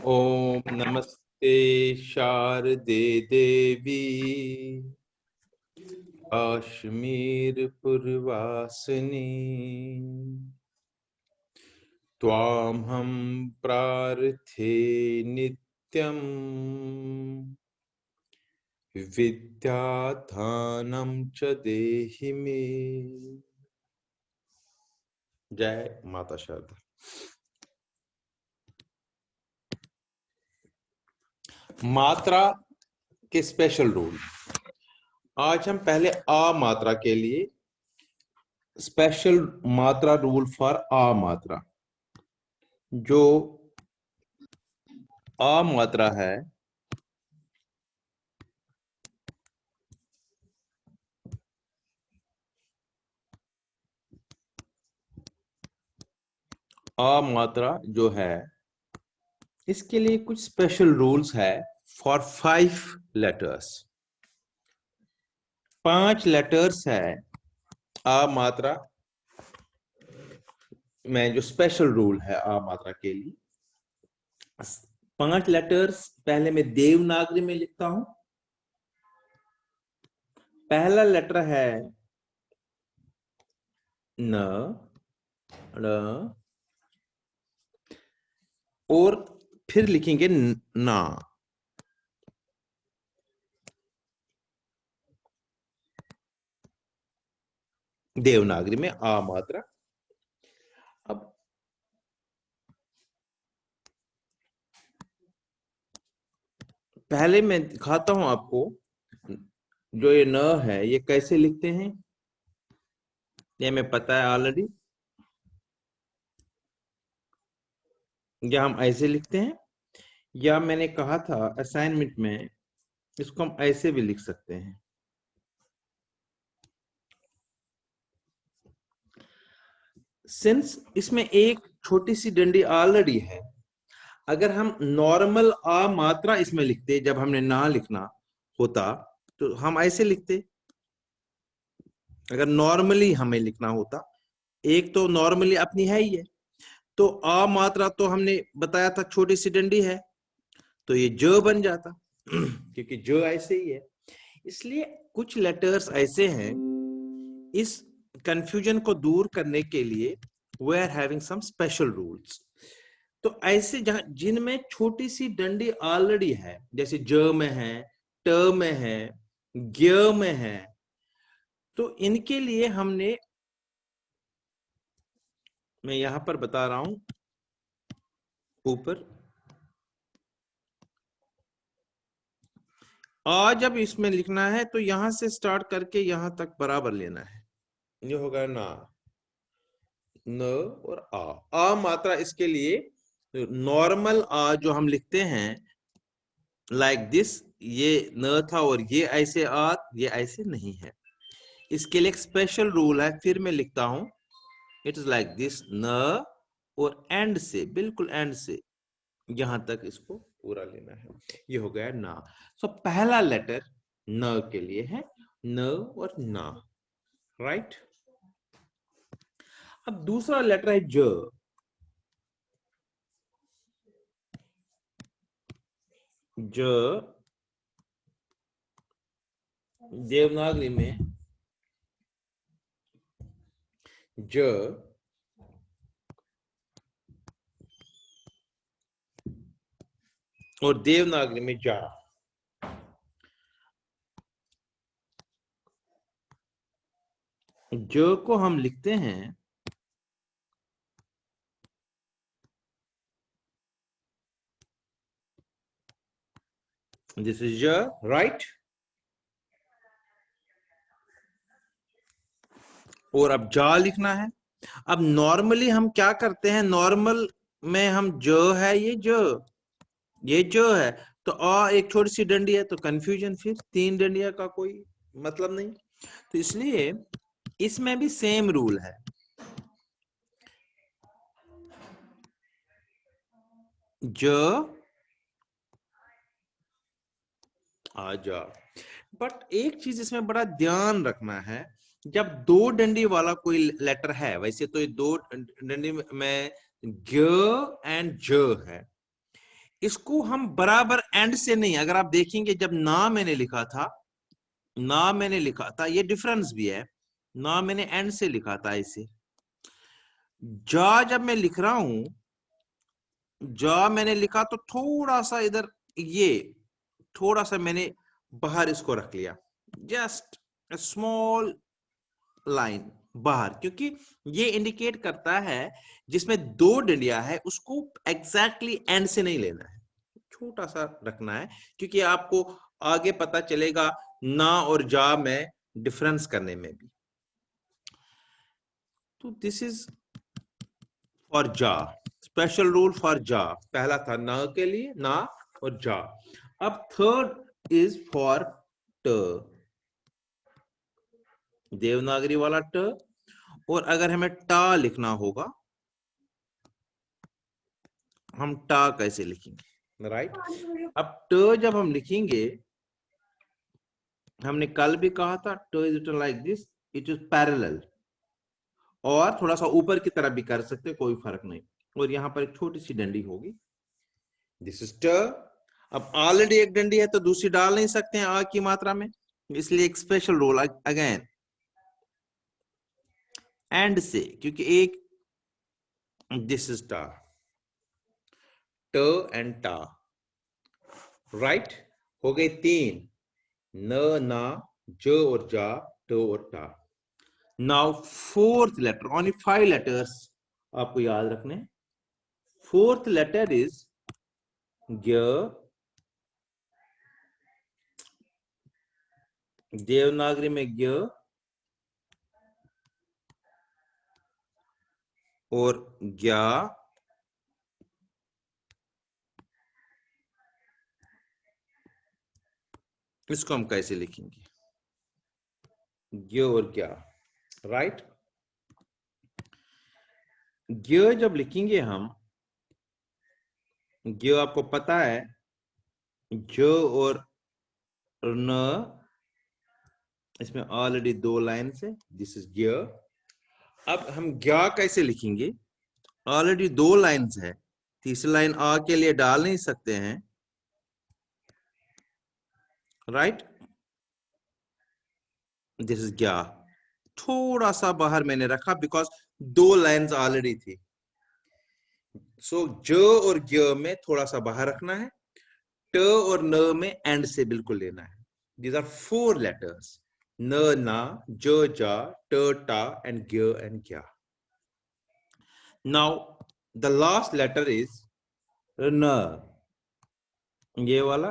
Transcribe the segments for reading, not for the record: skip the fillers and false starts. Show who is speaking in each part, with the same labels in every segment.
Speaker 1: ओम नमस्ते शारदे देवी काश्मीर पुरवासिनी त्वामहं प्रार्थे नित्यं विद्यादानं च देहि मे। जय माता शारदा। मात्रा के स्पेशल रूल। आज हम पहले आ मात्रा के लिए स्पेशल मात्रा रूल फॉर आ मात्रा। जो आ मात्रा है आ मात्रा जो है इसके लिए कुछ स्पेशल रूल्स है फॉर 5 लेटर्स। 5 लेटर्स है आ मात्रा में जो स्पेशल रूल है आ मात्रा के लिए। 5 लेटर्स पहले मैं देवनागरी में लिखता हूं। पहला लेटर है न, ण, और फिर लिखेंगे ना। देवनागरी में आ मात्रा। अब पहले मैं दिखाता हूं आपको जो ये न है ये कैसे लिखते हैं। ये हमें पता है ऑलरेडी। या हम ऐसे लिखते हैं या मैंने कहा था असाइनमेंट में इसको हम ऐसे भी लिख सकते हैं। सिंस इसमें एक छोटी सी डंडी ऑलरेडी है, अगर हम नॉर्मल आ मात्रा इसमें लिखते जब हमने ना लिखना होता तो हम ऐसे लिखते। अगर नॉर्मली हमें लिखना होता, एक तो नॉर्मली अपनी है ही है, तो आ मात्रा तो हमने बताया था छोटी सी डंडी है तो ये ज बन जाता क्योंकि ज ऐसे ही है। इसलिए कुछ लेटर्स ऐसे हैं, इस कंफ्यूजन को दूर करने के लिए we are having some special rules. तो ऐसे जहां जिनमें छोटी सी डंडी ऑलरेडी है, जैसे ज में है, ट में है, ज्ञ में है, तो इनके लिए हमने, मैं यहां पर बता रहा हूं ऊपर, आ जब इसमें लिखना है तो यहां से स्टार्ट करके यहां तक बराबर लेना है। ये होगा ना, न और आ मात्रा। इसके लिए नॉर्मल आ जो हम लिखते हैं लाइक दिस, ये न था और ये ऐसे आ, ये ऐसे नहीं है। इसके लिए एक स्पेशल रूल है, फिर मैं लिखता हूं, इट इज लाइक दिस न, और एंड से, बिल्कुल एंड से यहां तक इसको पूरा लेना है। ये हो गया ना। सो पहला लेटर न के लिए है, न और ना, राइट। अब दूसरा लेटर है ज। ज देवनागरी में ज, और देवनागरी में जा। ज को हम लिखते हैं दिस इज ज, राइट। और अब जा लिखना है। अब नॉर्मली हम क्या करते हैं, नॉर्मल में हम ज है, ये जो है, तो आ एक छोटी सी डंडी है तो कंफ्यूजन, फिर 3 डंडिया का कोई मतलब नहीं। तो इसलिए इसमें भी सेम रूल है। ज आ जा। बट एक चीज इसमें बड़ा ध्यान रखना है, जब दो डंडी वाला कोई लेटर है, वैसे तो ये दो डंडी में ग एंड ज है, इसको हम बराबर एंड से नहीं, अगर आप देखेंगे जब ना मैंने लिखा था, ना मैंने लिखा था, ये डिफरेंस भी है, ना मैंने एंड से लिखा था इसे, जा जब मैं लिख रहा हूं, जा मैंने लिखा तो थोड़ा सा इधर, ये थोड़ा सा मैंने बाहर इसको रख लिया, जस्ट स्मॉल लाइन बाहर, क्योंकि ये इंडिकेट करता है जिसमें दो डंडिया है उसको एग्जैक्टली एंड से नहीं लेना है, छोटा सा रखना है, क्योंकि आपको आगे पता चलेगा ना और जा में डिफरेंस करने में भी। तो दिस इज फॉर जा, स्पेशल रूल फॉर जा, पहला था ना के लिए, ना और जा। अब थर्ड इज फॉर ट, देवनागरी वाला ट, और अगर हमें टा लिखना होगा, हम टा कैसे लिखेंगे, राइट? अब ट जब हम लिखेंगे, हमने कल भी कहा था ट is written like this, it is parallel, और थोड़ा सा ऊपर की तरफ भी कर सकते, कोई फर्क नहीं, और यहां पर एक छोटी सी डंडी होगी, दिस इज ट। अब ऑलरेडी एक डंडी है तो दूसरी डाल नहीं सकते हैं आ की मात्रा में, इसलिए एक स्पेशल रूल अगेन एंड से, क्योंकि एक, दिस इज टा, ट एंड टा, राइट? हो गए तीन, न, ना, ज और जा, ट और टा। Now fourth letter, only 5 letters आपको याद रखने। फोर्थ लेटर इज ग, देवनागरी में ग और ग्या, इसको हम कैसे लिखेंगे, ग्य और ग्या, राइट? ग्य जब लिखेंगे हम, ग्य आपको पता है ज और न, इसमें ऑलरेडी दो लाइन है, दिस इज ग्य। अब हम ग्या कैसे लिखेंगे, ऑलरेडी दो लाइंस है, तीसरी लाइन आ के लिए डाल नहीं सकते हैं, राइट? दिस इज ग्या, थोड़ा सा बाहर मैंने रखा बिकॉज दो लाइंस ऑलरेडी थी, सो ज और ग्य में थोड़ा सा बाहर रखना है, ट और न में एंड से बिल्कुल लेना है। दीज आर 4 लेटर्स, न, ना, ज, जा, ट, टा एंड ग्य एंड ग्या। Now the last letter is न, ये वाला,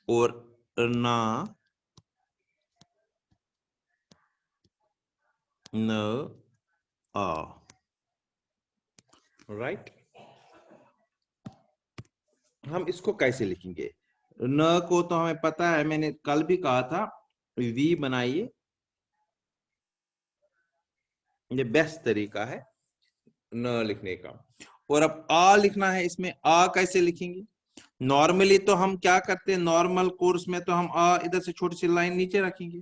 Speaker 1: और ना, न, आ, राइट? हम इसको कैसे लिखेंगे, न को तो हमें पता है, मैंने कल भी कहा था वी बनाइए, ये बेस्ट तरीका है न लिखने का। और अब आ लिखना है, इसमें आ कैसे लिखेंगे, नॉर्मली तो हम क्या करते हैं, नॉर्मल कोर्स में तो हम आ इधर से छोटी सी लाइन नीचे रखेंगे,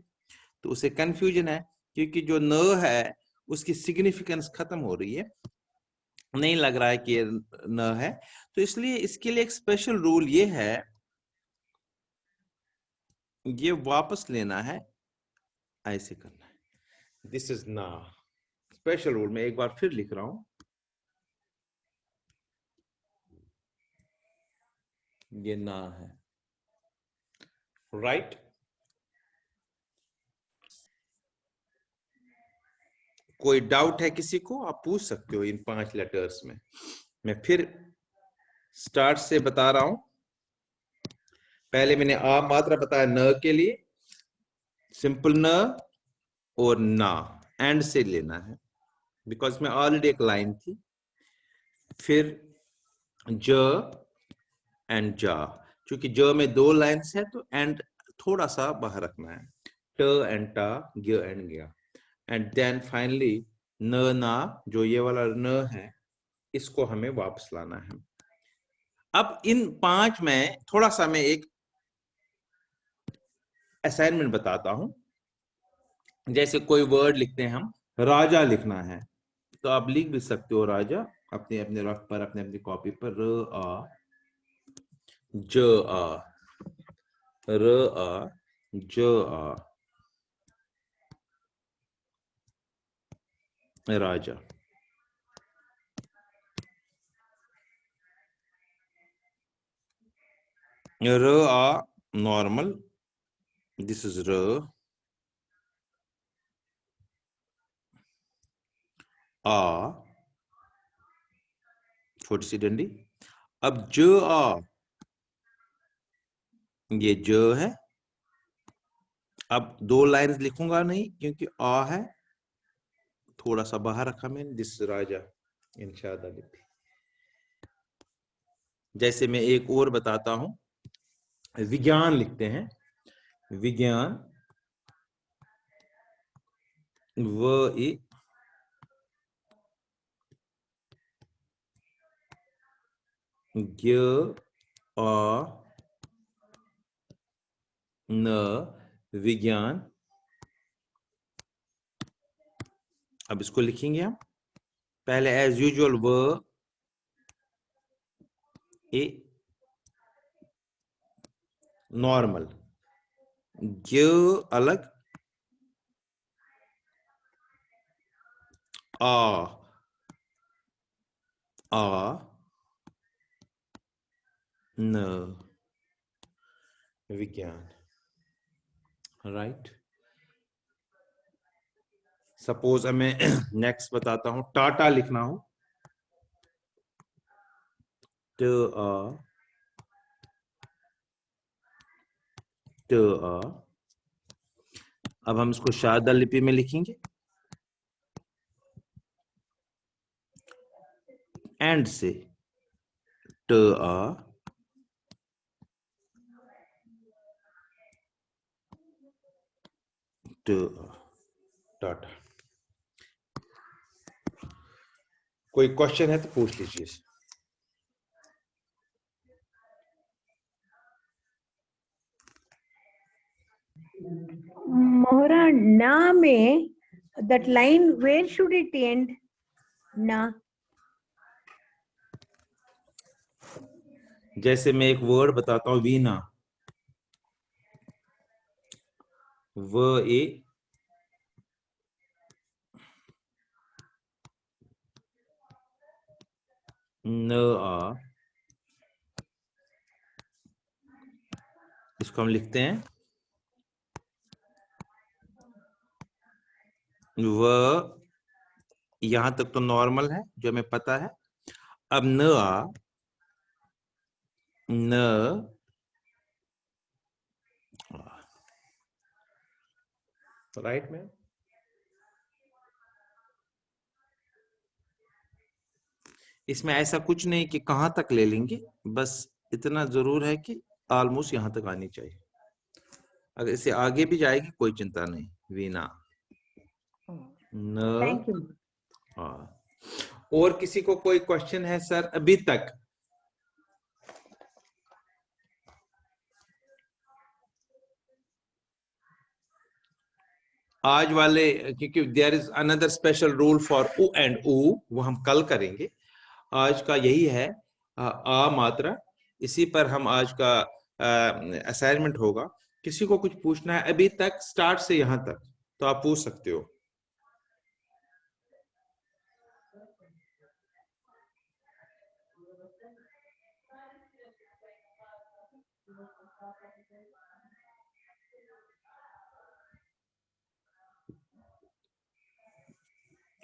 Speaker 1: तो उसे कंफ्यूजन है, क्योंकि जो न है उसकी सिग्निफिकेंस खत्म हो रही है, नहीं लग रहा है कि ये न है, तो इसलिए इसके लिए एक स्पेशल रूल ये है, ये वापस लेना है, ऐसे करना है, दिस इज ना, स्पेशल रूल में एक बार फिर लिख रहा हूं, ये ना है, राइट? कोई डाउट है किसी को, आप पूछ सकते हो इन 5 लेटर्स में। मैं फिर स्टार्ट से बता रहा हूं, पहले मैंने आ मात्रा बताया न के लिए, सिंपल न और ना एंड से लेना है, बिकॉज में ऑलरेडी एक लाइन थी, फिर ज एंड जा, क्योंकि ज में दो लाइन्स है तो एंड थोड़ा सा बाहर रखना है, ट एंड टा, ग एंड गया, एंड देन फाइनली न, ना, जो ये वाला न है, इसको हमें वापस लाना है। अब इन 5 में थोड़ा सा मैं एक असाइनमेंट बताता हूं। जैसे कोई वर्ड लिखते हैं हम, राजा लिखना है तो आप लिख भी सकते हो राजा अपने अपने रफ पर, अपने अपनी कॉपी पर, र आ ज आ, र आ ज आ, राजा। र आ नॉर्मल, दिस इज र, आ छोटी सी डंडी। अब ज आ, ये ज है। अब 2 लाइंस लिखूंगा नहीं क्योंकि आ है, थोड़ा सा बाहर रखा मैंने, दिस राजा इंशाअल्लाह लिखी। जैसे मैं एक और बताता हूं, विज्ञान लिखते हैं, विज्ञान, व इ ज्ञ आ न, विज्ञान। अब इसको लिखेंगे हम पहले एज यूजुअल, व ए नॉर्मल, ज्ञ अलग, आ न, विज्ञान, राइट। सपोज मैं नेक्स्ट बताता हूं, टाटा लिखना हो, ट आ ट आ। अब हम इसको शारदा लिपि में लिखेंगे, एंड से, ट आ ट आ, टाटा। कोई क्वेश्चन है तो पूछ लीजिए।
Speaker 2: मोहरा, ना में that line, where should it end? ना,
Speaker 1: जैसे मैं एक वर्ड बताता हूं, वीणा, व ए न आ, इसको हम लिखते हैं व, यहां तक तो नॉर्मल है जो हमें पता है। अब न आ, न राइट में। इसमें ऐसा कुछ नहीं कि कहां तक ले लेंगे, बस इतना जरूर है कि ऑलमोस्ट यहां तक आनी चाहिए। अगर इससे आगे भी जाएगी कोई चिंता नहीं। वीणा, न
Speaker 2: थैंक यू।
Speaker 1: आ। और किसी को कोई क्वेश्चन है सर अभी तक? आज वाले, क्योंकि there is another special rule for उ एंड ऊ, वो हम कल करेंगे। आज का यही है, आ मात्रा, इसी पर हम आज का असाइनमेंट होगा। किसी को कुछ पूछना है अभी तक स्टार्ट से यहां तक तो आप पूछ सकते हो।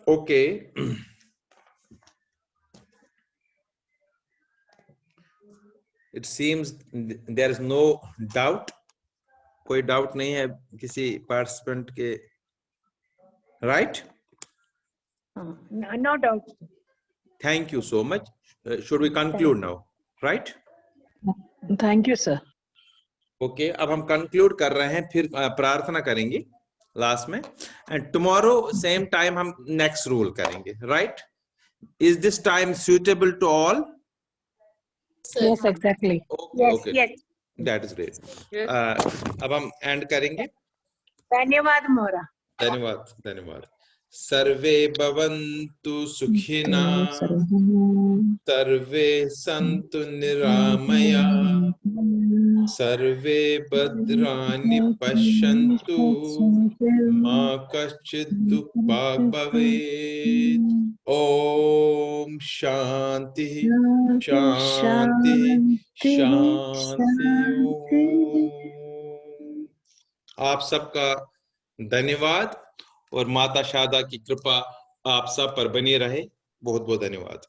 Speaker 1: Okay, it seems there is no doubt. कोई डाउट नहीं है किसी पार्टिसिपेंट के, right?
Speaker 2: No doubt.
Speaker 1: Thank you so much. Should we conclude now, right?
Speaker 3: Thank you sir.
Speaker 1: Okay, अब हम कंक्लूड कर रहे हैं, फिर प्रार्थना करेंगे लास्ट में, एंड टुमारो सेम टाइम हम नेक्स्ट रूल करेंगे, right? Is this time suitable to all?
Speaker 3: Yes, exactly.
Speaker 1: Okay
Speaker 2: Yes,
Speaker 1: okay,
Speaker 2: yes.
Speaker 1: That is great. अब हम एंड करेंगे।
Speaker 2: धन्यवाद मोरा।
Speaker 1: धन्यवाद धन्यवाद। सर्वे भवन्तु सुखिनः, सर्वे सन्तु निरामयाः, सर्वे भद्राणि पश्यन्तु, मा कश्चित् दुःखभाग् भवेत्। ओम शांति शांति शांति ओम। आप सबका धन्यवाद और माता शारदा की कृपा आप सब पर बनी रहे। बहुत बहुत धन्यवाद।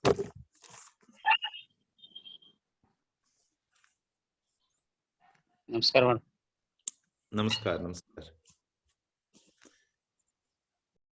Speaker 4: नमस्कार मैडम।
Speaker 1: नमस्कार नमस्कार।